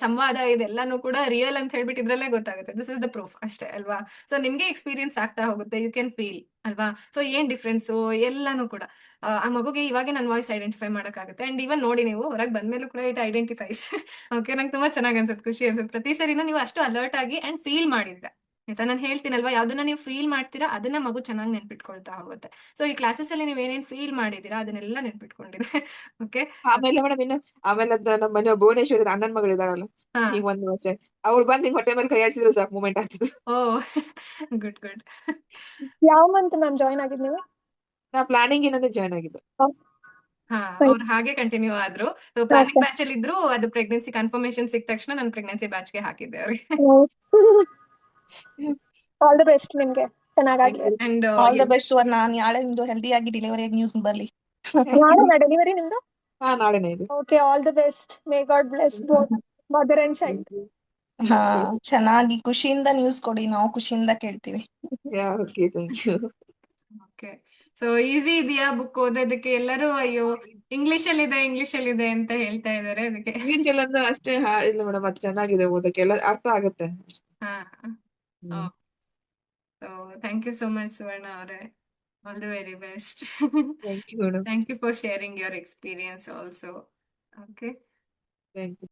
ಸಂವಾದ ಇದೆಲ್ಲಾನು ಕೂಡ ರಿಯಲ್ ಅಂತ ಹೇಳ್ಬಿಟ್ಟು ಇದ್ರಲ್ಲೇ ಗೊತ್ತಾಗುತ್ತೆ. ದಿಸ್ ಇಸ್ ದ ಪ್ರೂಫ್ ಅಷ್ಟೇ ಅಲ್ವಾ. ಸೊ ನಿಮ್ಗೆ ಎಕ್ಸ್ಪೀರಿಯನ್ಸ್ ಆಗ್ತಾ ಹೋಗುತ್ತೆ, ಯು ಕ್ಯಾನ್ ಫೀಲ್ ಅಲ್ವಾ. ಸೊ ಏನ್ ಡಿಫ್ರೆನ್ಸು ಎಲ್ಲಾನು ಕೂಡ ಆ ಮಗುಗೆ ಇವಾಗೆ ನನ್ನ ವಾಯ್ಸ್ ಐಡೆಂಟಿಫೈ ಮಾಡಕ್ಕಾಗುತ್ತೆ. ಅಂಡ್ ಇವನ್ ನೋಡಿ, ನೀವು ಹೊರಗೆ ಬಂದ್ಮೇಲೂ ಕೂಡ ಇಟ್ ಐಡೆಂಟಿಫೈಸ್. ಓಕೆ, ನಂಗೆ ತುಂಬಾ ಚೆನ್ನಾಗಿ ಅನ್ಸುತ್ತೆ, ಖುಷಿ ಅನ್ಸುತ್ತೆ. ಪ್ರತಿ ಸರಿನೂ ನೀವು ಅಷ್ಟು ಅಲರ್ಟ್ ಆಗಿ ಅಂಡ್ ಫೀಲ್ ಮಾಡಿದ್ರ ಆಯ್ತಾ. ನಾನು ಹೇಳ್ತೀನಲ್ವಾ, ಯಾವ್ದನ್ನ ನೀವು ಫೀಲ್ ಮಾಡ್ತೀರಾ ಅದನ್ನ ಮಗು ಚೆನ್ನಾಗಿ ನೆನ್ಪಿಟ್ಕೊಳ್ತಾ ಹೋಗುತ್ತೆ. ಸೊ ಈ ಕ್ಲಾಸಸ್ ಅಲ್ಲಿ ನೀವು ಏನೇನ್ ಫೀಲ್ ಮಾಡಿದೀರಾ ಅದನ್ನೆಲ್ಲ ನೆನ್ಪಿಟ್ಕೊಂಡಿದೆ. ಓಕೆ. ಆಮೇಲೆ ಮೇಡಮ್ ಆಮೇಲೆ ಅದ ನಮ್ಮ ಮನೆ ಭುವನೇಶ್ವರಿ ಅಣ್ಣನ್ ಮಗಳಿದಾಳಲ್ಲ, ಹಾ. ಈಗ 1 ವರ್ಷ, ಅವ್ಳು ಬಂದ್ ಹಿಂಗ್ ಹೊಟ್ಟೆ ಮೇಲೆ ಕೈ ಆಡ್ಸಿದ್ರು ಸಾಕು ಮೂಮೆಂಟ್ ಆಗ್ತಿತ್ತು. ಓ. ಗುಡ್. ಯಾವ ಮಂತ್ ಮ್ಯಾಮ್ ಜಾಯ್ನ್ ಆಗಿದ್ ನೀವು? ನಾ ಪ್ಲಾನಿಂಗ್ ಏನಂದ್ರೆ ಜಾಯ್ನ್ ಆಗಿದ್ದು. ಹಾ, ಅವ್ರು ಹಾಗೆ ಕಂಟಿನ್ಯೂ ಆದ್ರು. ಸೊ ಪ್ಲಾನಿಂಗ್ ಬ್ಯಾಚ್ ಅಲ್ಲಿ ಇದ್ರು, ಅದು ಪ್ರೆಗ್ನೆನ್ಸಿ ಕನ್ಫರ್ಮೇಶನ್ ಸಿಕ್ಕ ತಕ್ಷಣ ನಾನು ಪ್ರೆಗ್ನೆನ್ಸಿ ಬ್ಯಾಚ್ ಗೆ ಹಾಕಿದ್ದೆ ಅವ್ರಿಗೆ. ಆಲ್ ದಿ ಬೆಸ್ಟ್ ನಿಮ್ಗೆ. ಚೆನ್ನಾಗಾಗ್ಲಿ. ಅಂಡ್ ಆಲ್ ದ ಬೆಸ್ಟ್ ಸುವರ್ಣ, ನಾಳೆ ನಿಮ್ದು ಹೆಲ್ದಿ ಆಗಿ ಡೆಲಿವರಿ ಆಗಿ ನ್ಯೂಸ್ ಬರ್ಲಿ. ನಾಳೆನಾ ಡೆಲಿವರಿ ನಿಮ್ದು? ಹಾ, ನಾಳೆನೇ ಇದೆ. Okay, all the best. May god bless both mother and child. ಹಾ, ಚೆನ್ನಾಗಿ ಖುಷಿಯಿಂದ ನ್ಯೂಸ್ ಕೊಡಿ, ನಾವು ಖುಷಿಯಿಂದ ಕೇಳ್ತೀವಿ. Yeah, okay, thank you. Okay. So easy ಇದೆಯಾ ಬುಕ್ ಓದೋದಕ್ಕೆ? ಎಲ್ಲರೂ ಅಯ್ಯೋ ಇಂಗ್ಲಿಷ್ ಅಲ್ಲಿ ಇದೆ ಅಂತ ಹೇಳ್ತಾ ಇದಾರೆ, ಅದಕ್ಕೆ. ಇಂಗ್ಲಿಷ್ ಎಲ್ಲ ಅಷ್ಟೇ ಇಲ್ಲ ಮೇಡಮ್, ಅದು ಚೆನ್ನಾಗಿದೆ ಓದಕ್ಕೆ, ಎಲ್ಲ ಅರ್ಥ ಆಗುತ್ತೆ. ಹಾ. ಹ್ಮ್. So thank you so much Suvarna ಅವರೇ. All the very best. Thank you, madam. Thank you for sharing your experience also. Okay. Thank you.